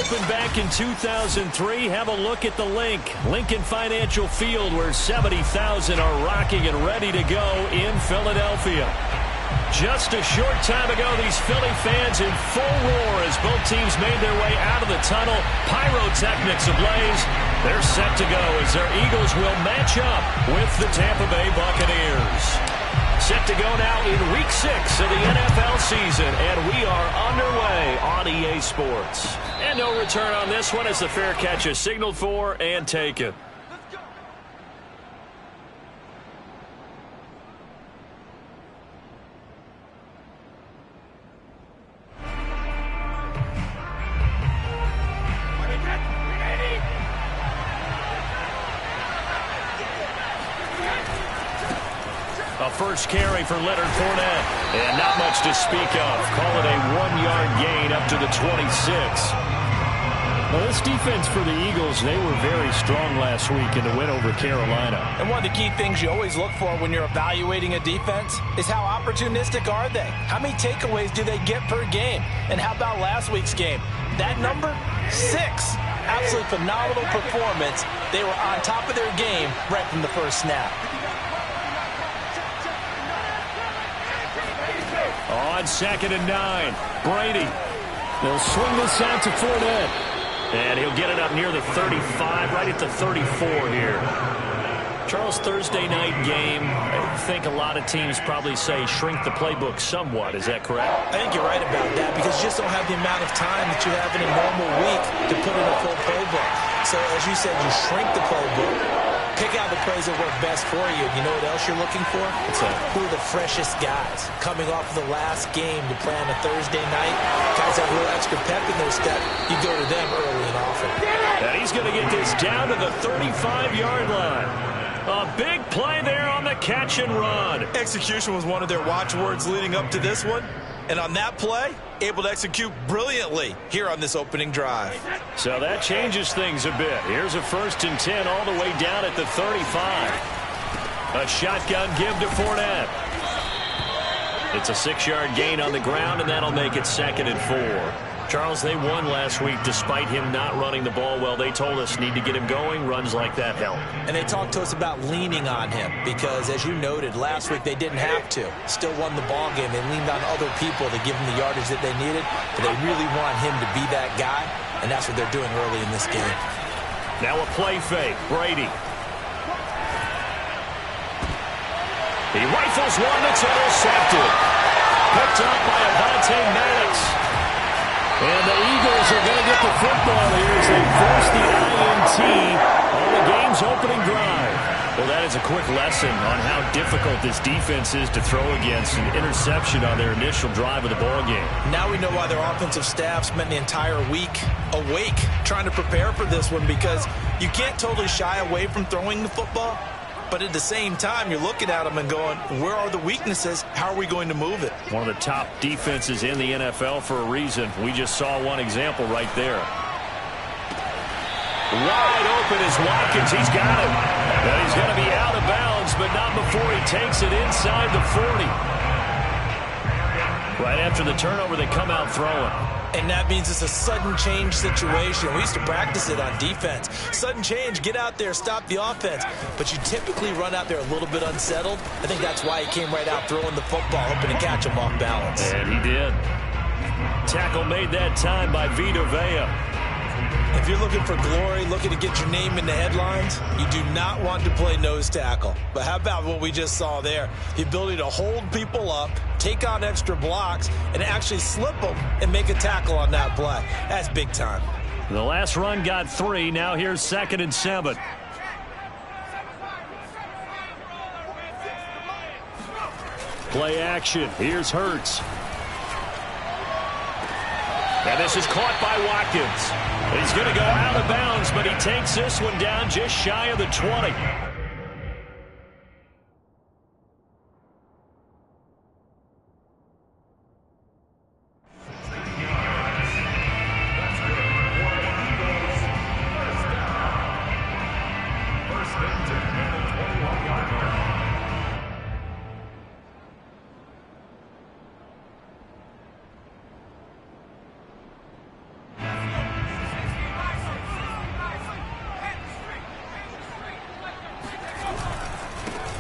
opened back in 2003. Have a look at the link. Lincoln Financial Field, where 70,000 are rocking and ready to go in Philadelphia. Just a short time ago, these Philly fans in full roar as both teams made their way out of the tunnel. Pyrotechnics ablaze. They're set to go as their Eagles will match up with the Tampa Bay Buccaneers. Set to go now in Week 6 of the NFL season, and we are underway on EA Sports. And no return on this one as the fair catch is signaled for and taken. A first carry for Leonard Fournette, and not much to speak of. Call it a 1-yard gain up to the 26. Well, this defense for the Eagles, they were very strong last week in the win over Carolina. And one of the key things you always look for when you're evaluating a defense is how opportunistic are they? How many takeaways do they get per game? And how about last week's game? That number, 6. Absolutely phenomenal performance. They were on top of their game right from the first snap. On 2nd and 9, Brady. They'll swing this out to Fournette. And he'll get it up near the 35, right at the 34 here. Charles, Thursday night game, I think a lot of teams probably say shrink the playbook somewhat. Is that correct? I think you're right about that because you just don't have the amount of time that you have in a normal week to put in a full playbook. So, as you said, you shrink the playbook. Pick out the plays that work best for you. You know what else you're looking for? What's that? Who are the freshest guys coming off of the last game to play on a Thursday night? Guys have a little extra pep in their step. You go to them early and often. And he's going to get this down to the 35-yard line. A big play there on the catch and run. Execution was one of their watchwords leading up to this one. And on that play, able to execute brilliantly here on this opening drive. So that changes things a bit. Here's a 1st and 10 all the way down at the 35. A shotgun give to Fournette. It's a 6-yard gain on the ground, and that'll make it 2nd and 4. Charles, they won last week despite him not running the ball well. They told us need to get him going. Runs like that help. And they talked to us about leaning on him because, as you noted, last week they didn't have to. Still won the ball game. They leaned on other people to give him the yardage that they needed. But they really want him to be that guy, and that's what they're doing early in this game. Now a play fake. Brady. He rifles one that's intercepted. Picked up by Avonte Maddox. And the Eagles are going to get the football here as they force the INT on the game's opening drive. Well, that is a quick lesson on how difficult this defense is to throw against. An interception on their initial drive of the ball game. Now we know why their offensive staff spent the entire week awake trying to prepare for this one, because you can't totally shy away from throwing the football. But at the same time, you're looking at them and going, where are the weaknesses? How are we going to move it? One of the top defenses in the NFL for a reason. We just saw one example right there. Wide open is Watkins. He's got it. But he's going to be out of bounds, but not before he takes it inside the 40. Right after the turnover, they come out throwing. And that means it's a sudden change situation. We used to practice it on defense. Sudden change, get out there, stop the offense. But you typically run out there a little bit unsettled. I think that's why he came right out throwing the football, hoping to catch him off balance. And he did. Tackle made that time by Vita Vea. If you're looking for glory, looking to get your name in the headlines, you do not want to play nose tackle. But how about what we just saw there? The ability to hold people up, take on extra blocks, and actually slip them and make a tackle on that play. That's big time. The last run got 3. Now here's 2nd and 7. Play action. Here's Hurts. And this is caught by Watkins. He's going to go out of bounds, but he takes this one down just shy of the 20.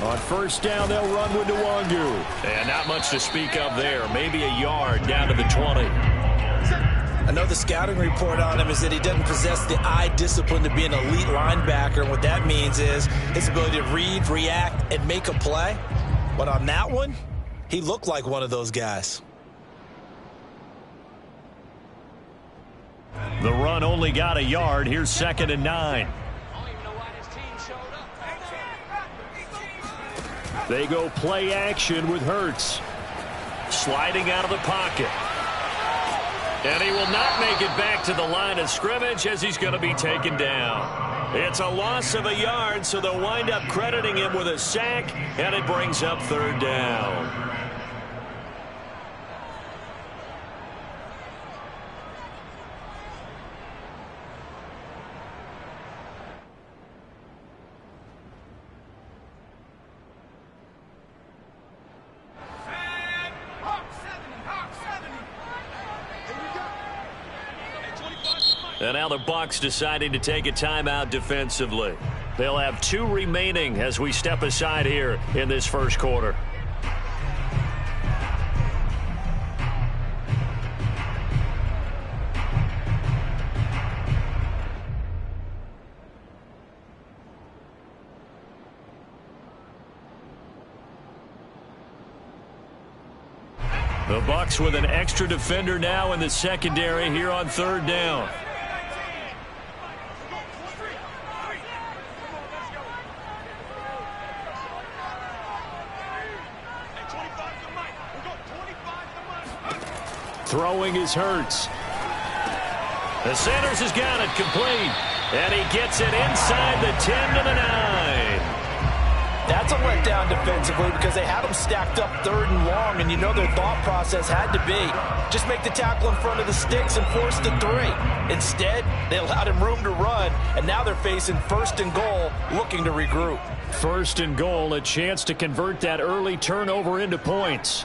On first down, they'll run with Nwangu. And not much to speak of there. Maybe a yard down to the 20. I know the scouting report on him is that he doesn't possess the eye discipline to be an elite linebacker. And what that means is his ability to read, react, and make a play. But on that one, he looked like one of those guys. The run only got a yard. Here's 2nd and 9. They go play action with Hurts. Sliding out of the pocket. And he will not make it back to the line of scrimmage as he's going to be taken down. It's a loss of a yard, so they'll wind up crediting him with a sack, and it brings up 3rd down. And now the Bucs deciding to take a timeout defensively. They'll have 2 remaining as we step aside here in this first quarter. The Bucs with an extra defender now in the secondary here on 3rd down. Throwing is Hurts. The Sanders has got it complete. And he gets it inside the 10 to the 9. That's a letdown defensively because they had him stacked up 3rd and long, and you know their thought process had to be just make the tackle in front of the sticks and force the 3. Instead, they allowed him room to run, and now they're facing 1st and goal, looking to regroup. 1st and goal, a chance to convert that early turnover into points.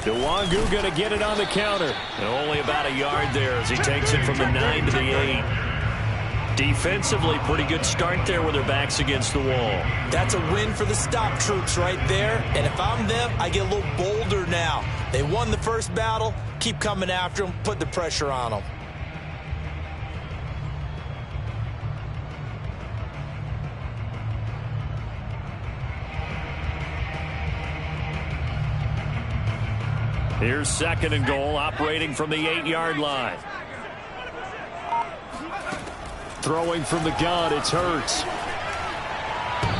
Nwangu going to get it on the counter. And only about a yard there as he takes it from the 9 to the 8. Defensively, pretty good start there with their backs against the wall. That's a win for the stop troops right there. And if I'm them, I get a little bolder now. They won the first battle. Keep coming after them. Put the pressure on them. Here's 2nd and goal, operating from the 8-yard line. Throwing from the gun, it's Hurts.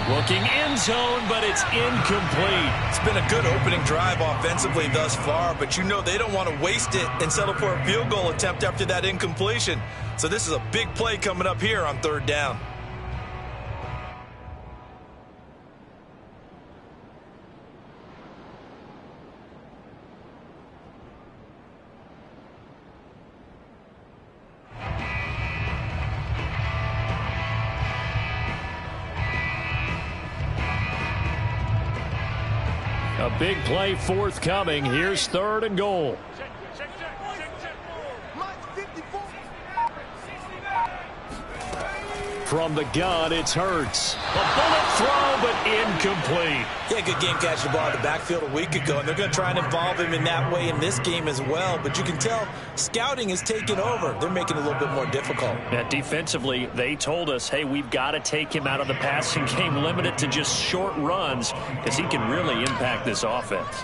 Looking end zone, but it's incomplete. It's been a good opening drive offensively thus far, but you know they don't want to waste it and settle for a field goal attempt after that incompletion. So this is a big play coming up here on 3rd down. A big play forthcoming. Here's 3rd and goal. From the gun, it's Hurts. A bullet throw, but incomplete. Yeah, good game catching the ball in the backfield a week ago, and they're going to try and involve him in that way in this game as well. But you can tell scouting is taking over. They're making it a little bit more difficult. Yeah, defensively, they told us, hey, we've got to take him out of the passing game, limited to just short runs, because he can really impact this offense.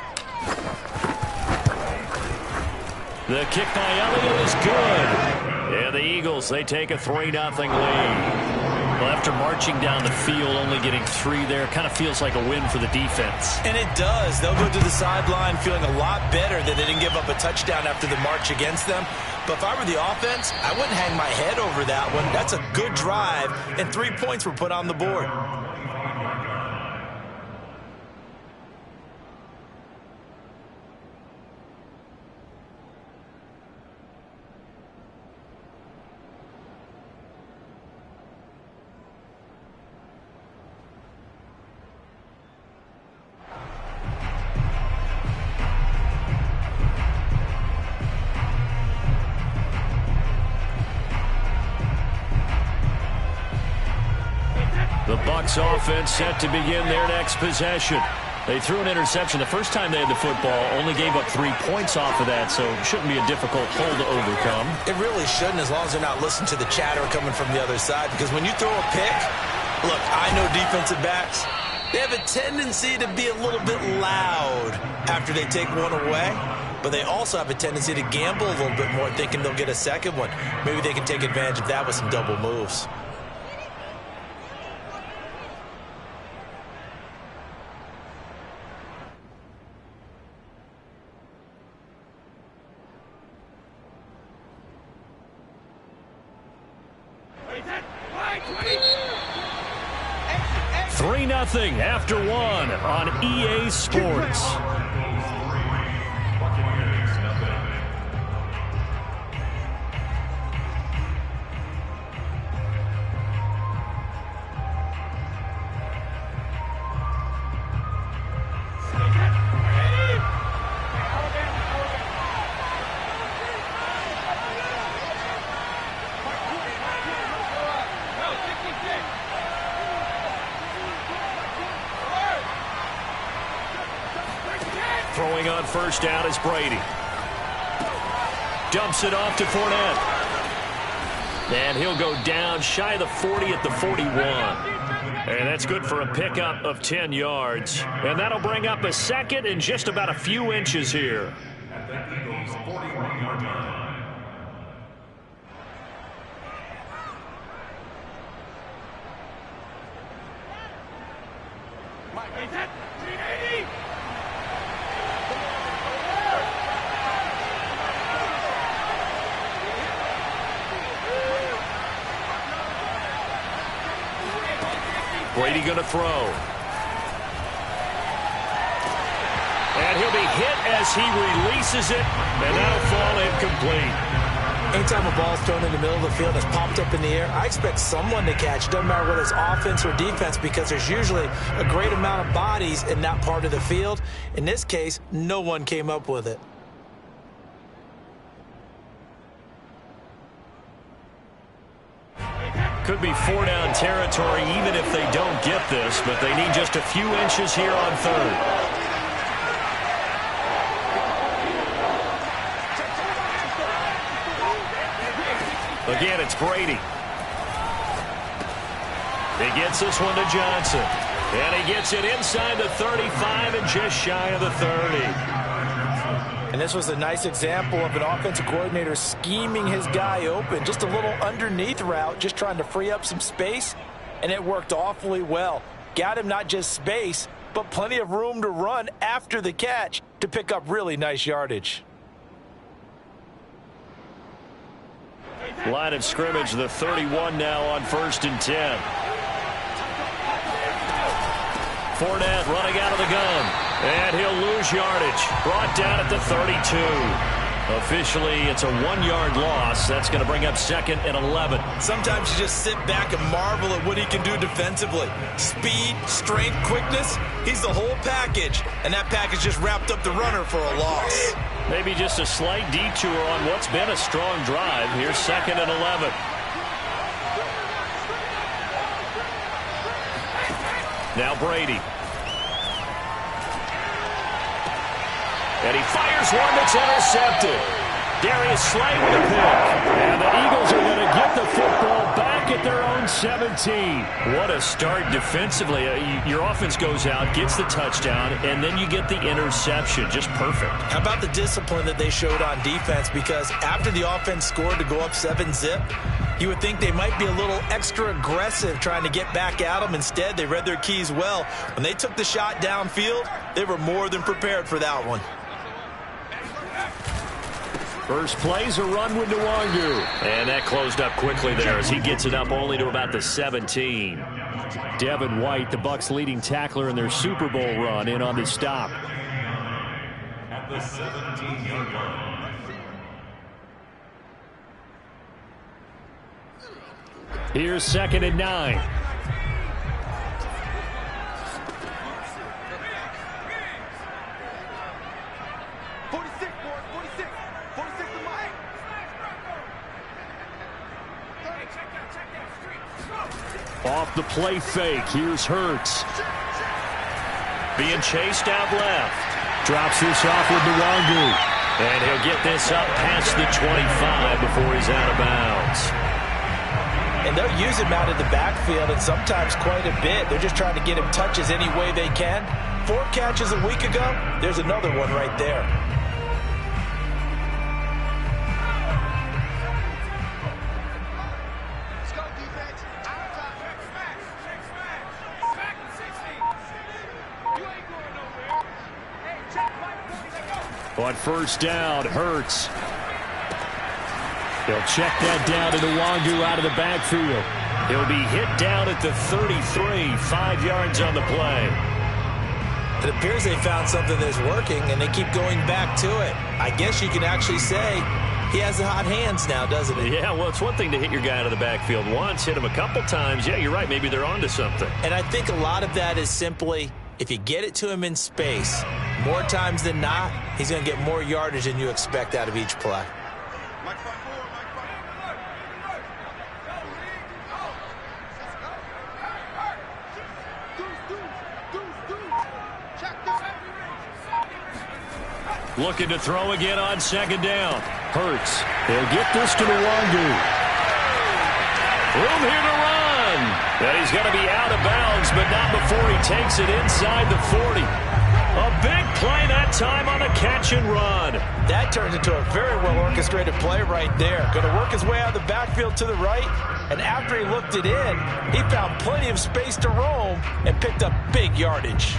The kick by Elliott is good. And the Eagles, they take a 3-0 lead. Well, after marching down the field, only getting 3 there, kind of feels like a win for the defense. And it does. They'll go to the sideline feeling a lot better that they didn't give up a touchdown after the march against them. But if I were the offense, I wouldn't hang my head over that one. That's a good drive, and 3 points were put on the board. The Bucs offense set to begin their next possession. They threw an interception the first time they had the football, only gave up 3 points off of that, so it shouldn't be a difficult hole to overcome. It really shouldn't, as long as they're not listening to the chatter coming from the other side, because when you throw a pick, look, I know defensive backs, they have a tendency to be a little bit loud after they take one away, but they also have a tendency to gamble a little bit more, thinking they'll get a second one. Maybe they can take advantage of that with some double moves. Nothing after one on EA Sports. Throwing on first down is Brady. Dumps it off to Fournette. And he'll go down shy of the 40 at the 41. And that's good for a pickup of 10 yards. And that'll bring up a second and just about a few inches here. At the Eagles' 41-yard line. Brady going to throw. And he'll be hit as he releases it, and that'll fall incomplete. Anytime a ball's thrown in the middle of the field that's popped up in the air, I expect someone to catch. Doesn't matter whether it's offense or defense, because there's usually a great amount of bodies in that part of the field. In this case, no one came up with it. Could be 4-down territory even if they don't get this, but they need just a few inches here on third. Again, it's Brady. He gets this one to Johnson. And he gets it inside the 35 and just shy of the 30. And this was a nice example of an offensive coordinator scheming his guy open. Just a little underneath route, just trying to free up some space, and it worked awfully well. Got him not just space, but plenty of room to run after the catch to pick up really nice yardage. Line of scrimmage, the 31 now on 1st and 10. Fournette running out of the gun. And he'll lose yardage. Brought down at the 32. Officially, it's a 1-yard loss. That's going to bring up 2nd and 11. Sometimes you just sit back and marvel at what he can do defensively. Speed, strength, quickness, he's the whole package. And that package just wrapped up the runner for a loss. Maybe just a slight detour on what's been a strong drive. Here's 2nd and 11. Now Brady. And he fires one that's intercepted. Darius Slay with a pick. And the Eagles are going to get the football back at their own 17. What a start defensively. Your offense goes out, gets the touchdown, and then you get the interception. Just perfect. How about the discipline that they showed on defense? Because after the offense scored to go up 7-zip, you would think they might be a little extra aggressive trying to get back at them. Instead, they read their keys well. When they took the shot downfield, they were more than prepared for that one. First play's a run with Nwangu. And that closed up quickly there as he gets it up only to about the 17. Devin White, the Bucs' leading tackler in their Super Bowl run, in on the stop. At the 17-yard line. Here's 2nd and 9. Off the the play fake. Here's Hurts. Being chased out left. Drops this off with Nwangu. And he'll get this up past the 25 before he's out of bounds. And they'll use him out of the backfield, and sometimes quite a bit. They're just trying to get him touches any way they can. 4 catches a week ago. There's another one right there. On first down, Hurts. He'll check that down to Nwangu out of the backfield. He'll be hit down at the 33, 5 yards on the play. It appears they found something that's working, and they keep going back to it. I guess you can actually say he has the hot hands now, doesn't he? Yeah, well, it's one thing to hit your guy out of the backfield once, hit him a couple times. Yeah, you're right. Maybe they're onto something. And I think a lot of that is simply if you get it to him in space, more times than not, he's going to get more yardage than you expect out of each play. Looking to throw again on second down. Hurts. He'll get this to Nwangu. Room here to run. And he's going to be out of bounds, but not before he takes it inside the 40. A big play that time on a catch and run. That turns into a very well-orchestrated play right there. Going to work his way out of the backfield to the right, and after he looked it in, he found plenty of space to roam and picked up big yardage.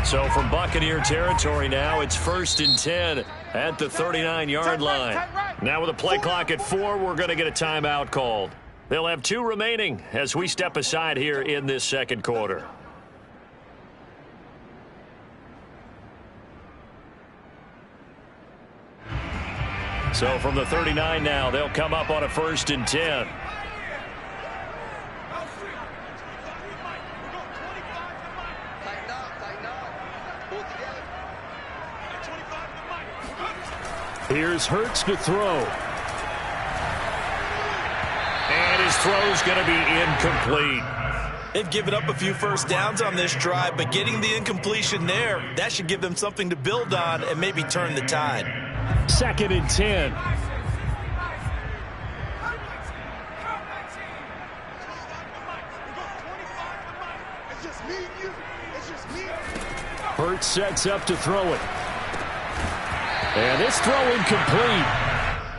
So from Buccaneer territory now, it's 1st and 10 at the 39-yard line. Now with a play clock at 4, we're going to get a timeout called. They'll have 2 remaining as we step aside here in this second quarter. So from the 39 now, they'll come up on a 1st and 10. Here's Hurts to throw. And his throw's going to be incomplete. They've given up a few first downs on this drive, but getting the incompletion there, that should give them something to build on and maybe turn the tide. 2nd and 10. Hurts sets up to throw it. And this throw incomplete.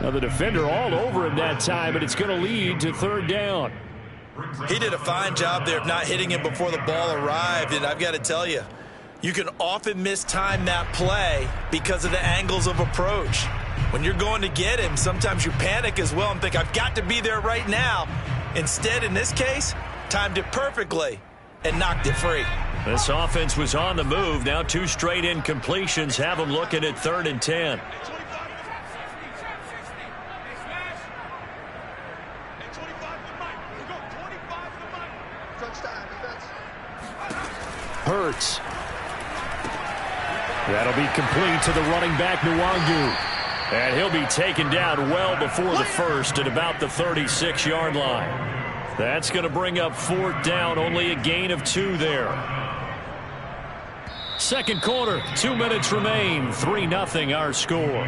Now the defender all over him that time, but it's going to lead to 3rd down. He did a fine job there of not hitting him before the ball arrived, and I've got to tell you, you can often mistime that play because of the angles of approach. When you're going to get him, sometimes you panic as well and think, I've got to be there right now. Instead, in this case, timed it perfectly and knocked it free. This offense was on the move. Now 2 straight incompletions have them looking at 3rd and 10. Hurts. That'll be complete to the running back, Nwangu. And he'll be taken down well before the first at about the 36-yard line. That's going to bring up 4th down, only a gain of 2 there. Second quarter, 2 minutes remain, 3-0 our score.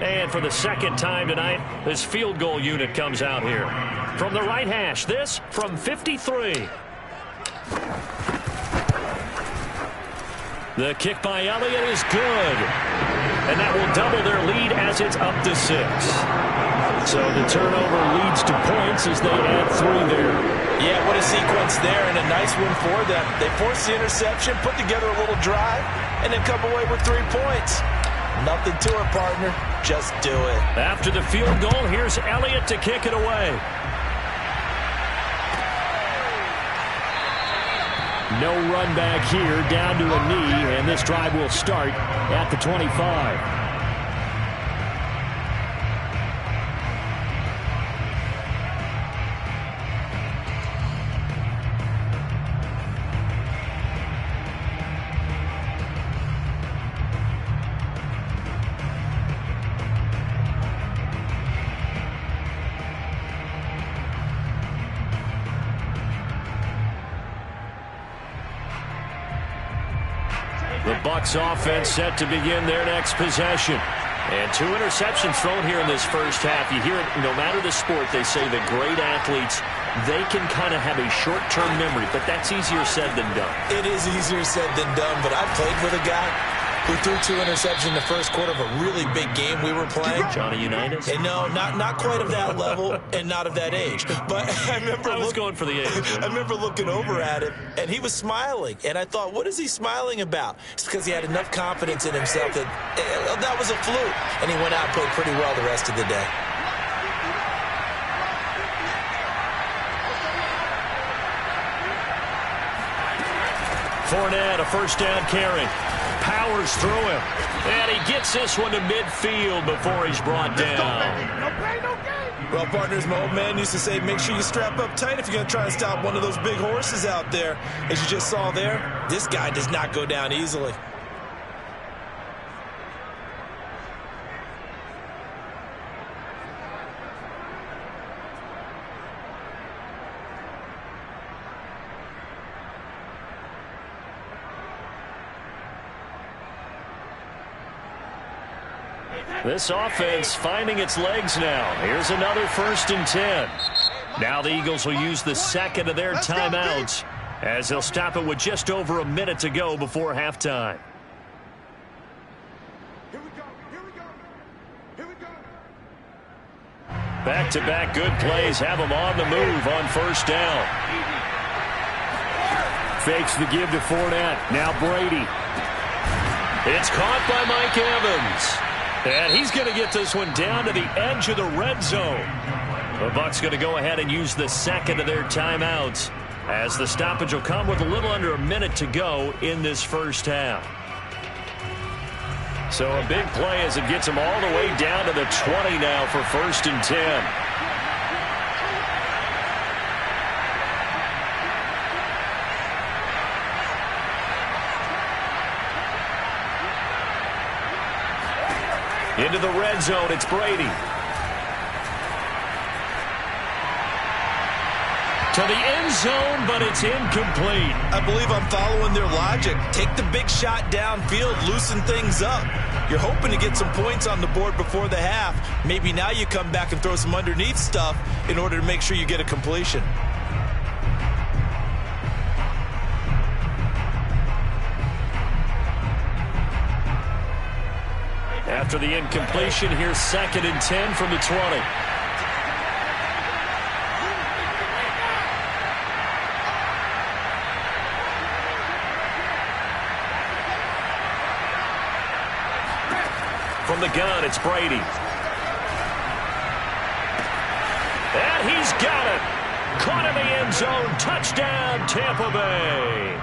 And for the second time tonight, this field goal unit comes out here. From the right hash, this from 53. The kick by Elliott is good. And that will double their lead as it's up to 6. So the turnover leads to points as they add 3 there. Yeah, what a sequence there, and a nice one for them. They forced the interception, put together a little drive, and then come away with 3 points. Nothing to it, partner. Just do it. After the field goal, here's Elliott to kick it away. No run back here, down to a knee, and this drive will start at the 25. The Bucs offense set to begin their next possession. And 2 interceptions thrown here in this first half. You hear it, no matter the sport, they say that great athletes, they can kind of have a short-term memory, but that's easier said than done. It is easier said than done, but I played with a guy who threw 2 interceptions in the first quarter of a really big game we were playing. Johnny Unitas? And no, not quite of that level and not of that age. But I was going for the age. I remember looking over at him, and he was smiling. And I thought, what is he smiling about? It's because he had enough confidence in himself that that was a fluke. And he went out and played pretty well the rest of the day. Fournette, a first down carry. Powers through him. And he gets this one to midfield before he's brought down. Well, partners, my old man used to say, make sure you strap up tight if you're going to try and stop one of those big horses out there. As you just saw there, this guy does not go down easily. This offense finding its legs now. Here's another 1st and 10. Now the Eagles will use the second of their timeouts as they'll stop it with just over a minute to go before halftime. Back-to-back good plays have them on the move on 1st down. Fakes the give to Fournette. Now Brady. It's caught by Mike Evans. And he's going to get this one down to the edge of the red zone. The Bucs going to go ahead and use the second of their timeouts as the stoppage will come with a little under a minute to go in this first half. So a big play as it gets them all the way down to the 20 now for 1st and 10. Into the red zone, it's Brady. To the end zone, but it's incomplete. I believe I'm following their logic. Take the big shot downfield, loosen things up. You're hoping to get some points on the board before the half. Maybe now you come back and throw some underneath stuff in order to make sure you get a completion. After the incompletion, here's 2nd and 10 from the 20. From the gun, it's Brady. And he's got it. Caught in the end zone. Touchdown, Tampa Bay.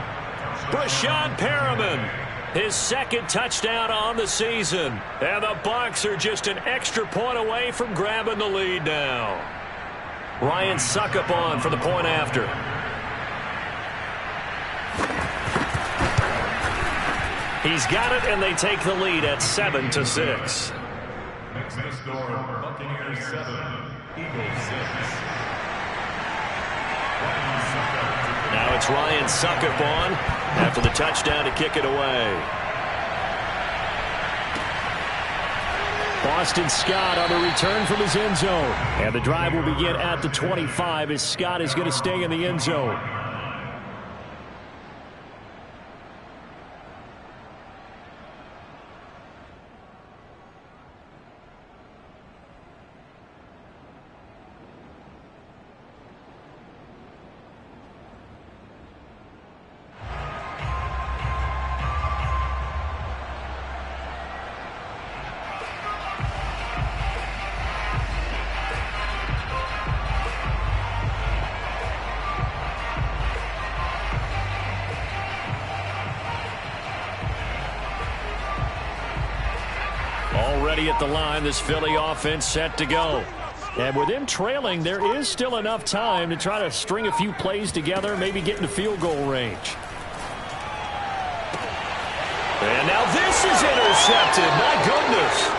Brashad Perriman. His 2nd touchdown on the season. And the Bucs are just an extra point away from grabbing the lead now. Ryan Suckup on for the point after. He's got it, and they take the lead at 7-6. Next to score, Buccaneers 7, Eagles 6. Now it's Ryan Suckup on after the touchdown to kick it away. Boston Scott on the return from his end zone. And the drive will begin at the 25 as Scott is going to stay in the end zone. Already at the line, this Philly offense set to go. And with them trailing, there is still enough time to try to string a few plays together, maybe get into field goal range. And now this is intercepted. My goodness.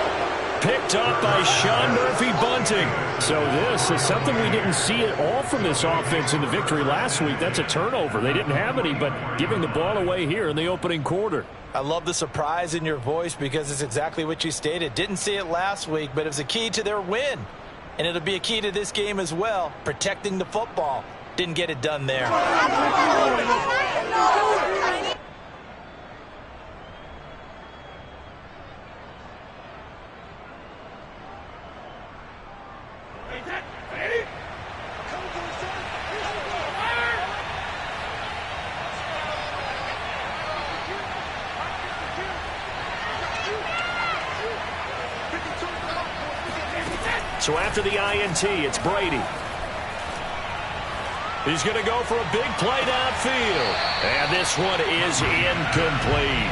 Picked up by Sean Murphy-Bunting. So this is something we didn't see at all from this offense in the victory last week. That's a turnover. They didn't have any, but giving the ball away here in the opening quarter. I love the surprise in your voice because it's exactly what you stated. Didn't see it last week, but it was a key to their win. And it'll be a key to this game as well, protecting the football. Didn't get it done there. So after the INT, it's Brady. He's going to go for a big play downfield. And this one is incomplete.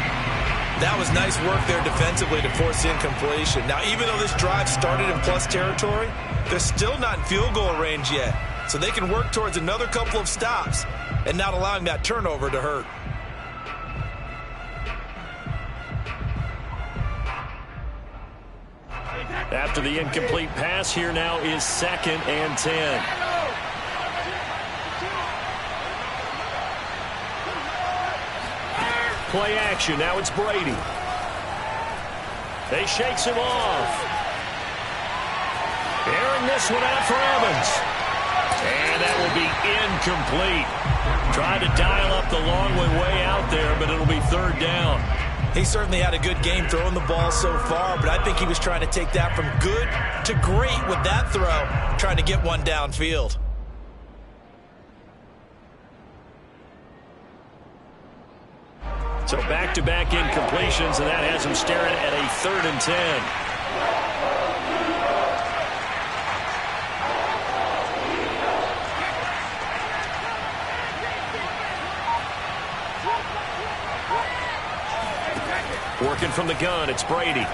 That was nice work there defensively to force incompletion. Now, even though this drive started in plus territory, they're still not in field goal range yet. So they can work towards another couple of stops and not allowing that turnover to hurt. After the incomplete pass, here now is 2nd and 10. Play action. Now it's Brady. They shakes him off. Airing this one out for Evans. And that will be incomplete. Tried to dial up the long one way out there, but it'll be 3rd down. He certainly had a good game throwing the ball so far, but I think he was trying to take that from good to great with that throw, trying to get one downfield. So back-to-back incompletions, and that has him staring at a 3rd and 10. Working from the gun, it's Brady.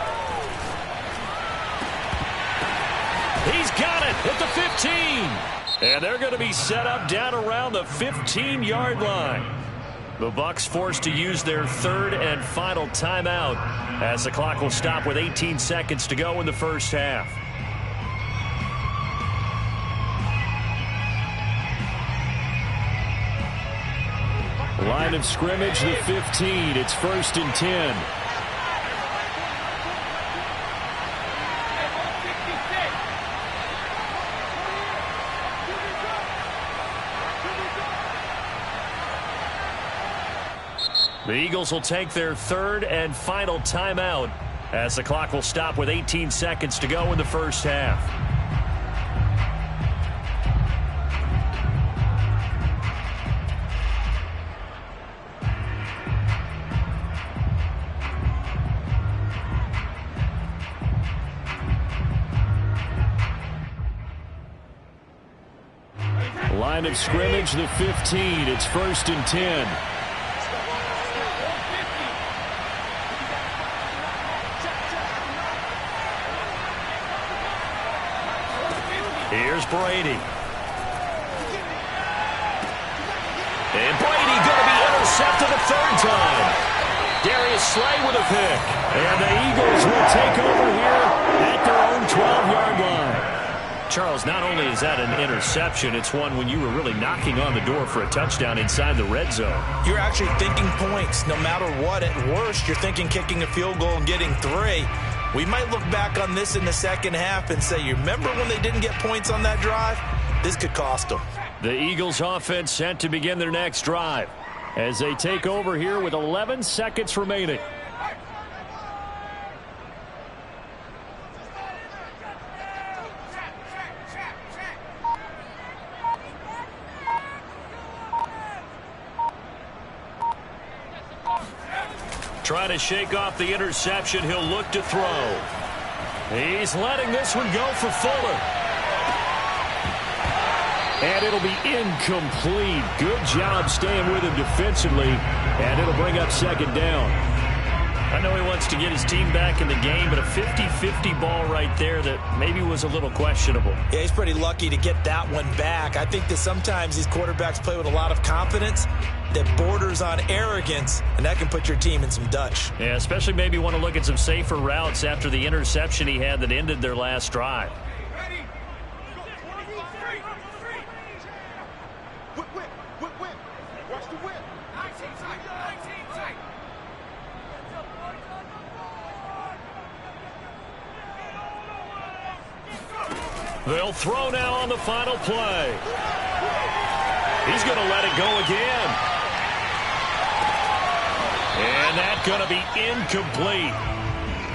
He's got it at the 15. And they're going to be set up down around the 15-yard line. The Bucs forced to use their 3rd and final timeout as the clock will stop with 18 seconds to go in the first half. Line of scrimmage, the 15. It's 1st and 10. The Eagles will take their 3rd and final timeout as the clock will stop with 18 seconds to go in the first half. Line of scrimmage, the 15. It's 1st and 10. Here's Brady. And Brady going to be intercepted a 3rd time. Darius Slay with a pick. And the Eagles will take over here at their own 12-yard line. Charles, not only is that an interception, it's one when you were really knocking on the door for a touchdown inside the red zone. You're actually thinking points. No matter what, at worst, you're thinking kicking a field goal and getting 3. We might look back on this in the second half and say, you remember when they didn't get points on that drive? This could cost them. The Eagles offense set to begin their next drive as they take over here with 11 seconds remaining. Trying to shake off the interception. He'll look to throw. He's letting this one go for Fuller. And it'll be incomplete. Good job staying with him defensively. And it'll bring up 2nd down. I know he wants to get his team back in the game, but a 50-50 ball right there that maybe was a little questionable. Yeah, he's pretty lucky to get that one back. I think that sometimes these quarterbacks play with a lot of confidence that borders on arrogance, and that can put your team in some Dutch. Yeah, especially maybe want to look at some safer routes after the interception he had that ended their last drive. They'll throw now on the final play. He's going to let it go again. And that's going to be incomplete.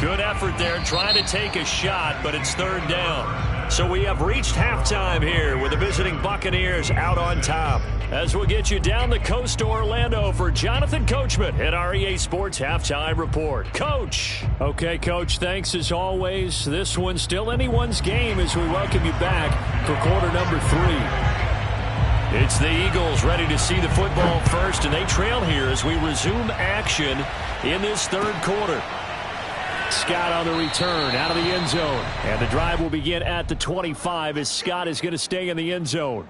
Good effort there trying to take a shot, but it's third down. So we have reached halftime here with the visiting Buccaneers out on top. As we'll get you down the coast to Orlando for Jonathan Coachman at our EA Sports Halftime Report. Coach. Okay, Coach, thanks as always. This one's still anyone's game as we welcome you back for quarter number 3. It's the Eagles ready to see the football first, and they trail here as we resume action in this third quarter. Scott on the return out of the end zone. And the drive will begin at the 25 as Scott is going to stay in the end zone.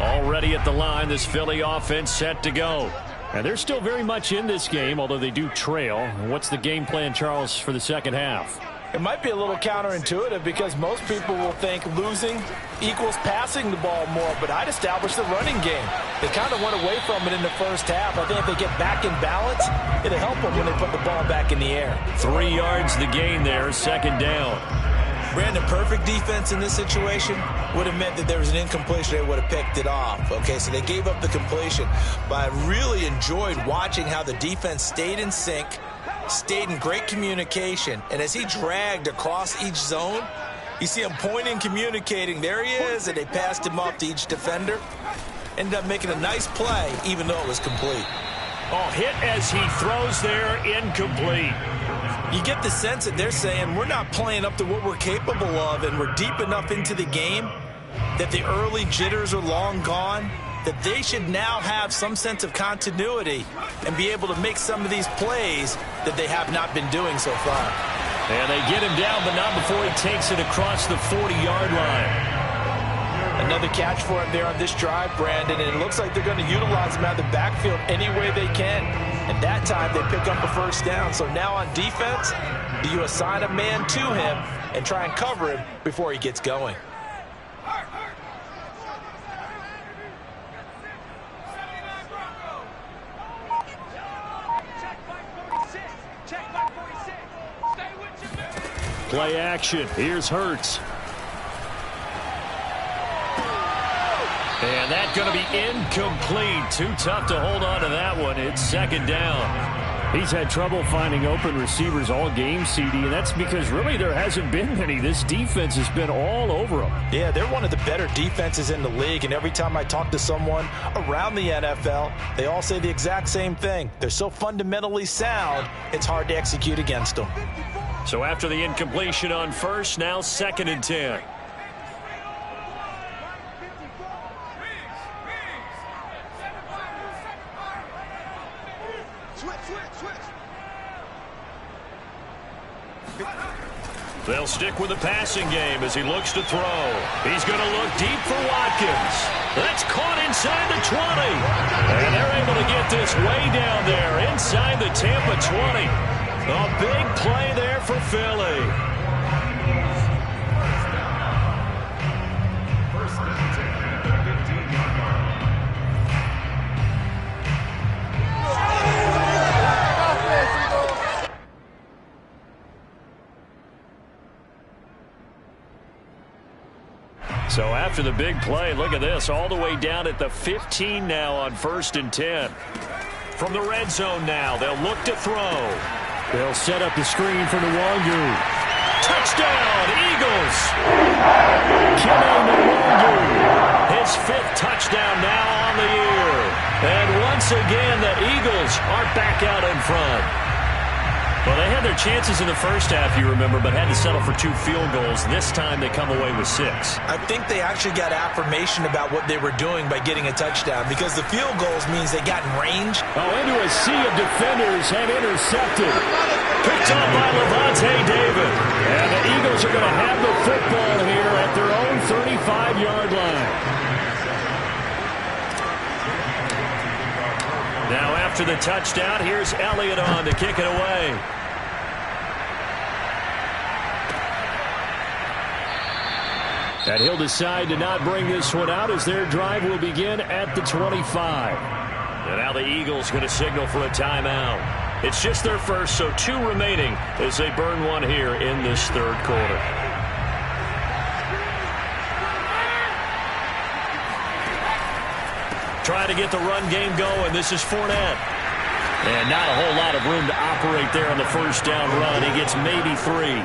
Already at the line, this Philly offense set to go. And they're still very much in this game, although they do trail. What's the game plan, Charles, for the second half? It might be a little counterintuitive because most people will think losing equals passing the ball more, but I'd establish the running game. They kind of went away from it in the first half. I think if they get back in balance, it'll help them when they put the ball back in the air. 3 yards the gain there, second down. Brandon, perfect defense in this situation would have meant that there was an incompletion. They would have picked it off. Okay, so they gave up the completion. But I really enjoyed watching how the defense stayed in sync, stayed in great communication. And as he dragged across each zone, you see him pointing, communicating. There he is, and they passed him off to each defender. Ended up making a nice play, even though it was complete. Oh, hit as he throws there, incomplete. You get the sense that they're saying we're not playing up to what we're capable of, and we're deep enough into the game that the early jitters are long gone, that they should now have some sense of continuity and be able to make some of these plays that they have not been doing so far. And they get him down, but not before he takes it across the 40-yard line. Another catch for him there on this drive, Brandon, and it looks like they're going to utilize him out of the backfield any way they can. And that time they pick up a first down. So now on defense, do you assign a man to him and try and cover him before he gets going? Play action. Here's Hurts. And that's going to be incomplete. Too tough to hold on to that one. It's second down. He's had trouble finding open receivers all game, CD, and that's because really there hasn't been many. This defense has been all over them. Yeah, they're one of the better defenses in the league, and every time I talk to someone around the NFL, they all say the exact same thing. They're so fundamentally sound, it's hard to execute against them. So after the incompletion on first, now second and 10. They'll stick with the passing game as he looks to throw. He's going to look deep for Watkins. That's caught inside the 20. And they're able to get this way down there inside the Tampa 20. A big play there for Philly. So after the big play, look at this, all the way down at the 15 now on first and 10. From the red zone now, they'll look to throw. They'll set up the screen for Nwangu. Touchdown, Eagles! Kene Nwangu. his 5th touchdown now on the year. And once again, the Eagles are back out in front. Well, they had their chances in the first half, you remember, but had to settle for 2 field goals. This time they come away with 6. I think they actually got affirmation about what they were doing by getting a touchdown, because the field goals means they got in range. Into a sea of defenders and intercepted. Picked up by Levante David. And the Eagles are going to have the football here at their own 35-yard line. Now after the touchdown, here's Elliott on to kick it away. And he'll decide to not bring this one out as their drive will begin at the 25. And now the Eagles going to signal for a timeout. It's just their first, so 2 remaining as they burn one here in this 3rd quarter. Trying to get the run game going. This is Fournette. And not a whole lot of room to operate there on the first down run. He gets maybe 3.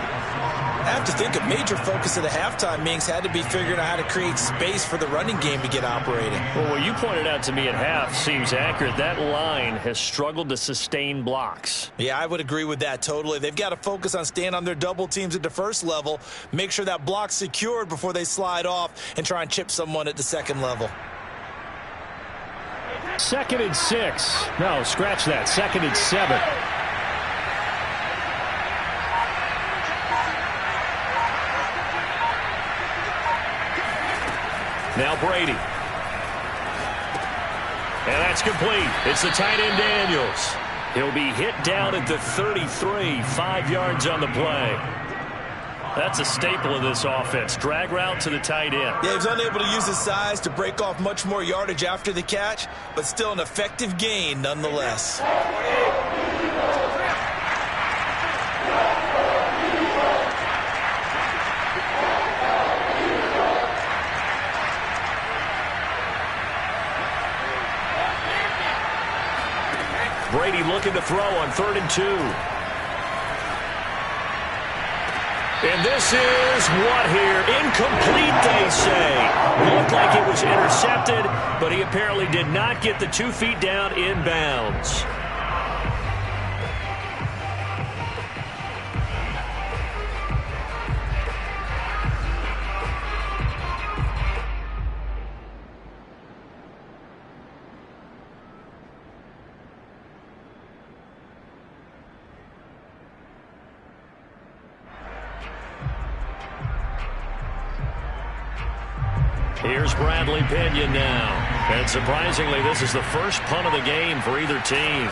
I have to think a major focus of the halftime meetings had to be figuring out how to create space for the running game to get operating. Well, what you pointed out to me at half seems accurate. That line has struggled to sustain blocks. Yeah, I would agree with that totally. They've got to focus on staying on their double teams at the first level, make sure that block's secured before they slide off and try and chip someone at the second level. 2nd and 6. No, scratch that. 2nd and 7. Now Brady. And that's complete. It's the tight end Daniels. He'll be hit down at the 33, 5 yards on the play. That's a staple of this offense. Drag route to the tight end. Yeah, he's unable to use his size to break off much more yardage after the catch, but still an effective gain nonetheless. Brady looking to throw on 3rd and 2. And this is what here? Incomplete, they say. Looked like it was intercepted, but he apparently did not get the 2 feet down inbounds. Here's Bradley Pinion now. And surprisingly, this is the first punt of the game for either team.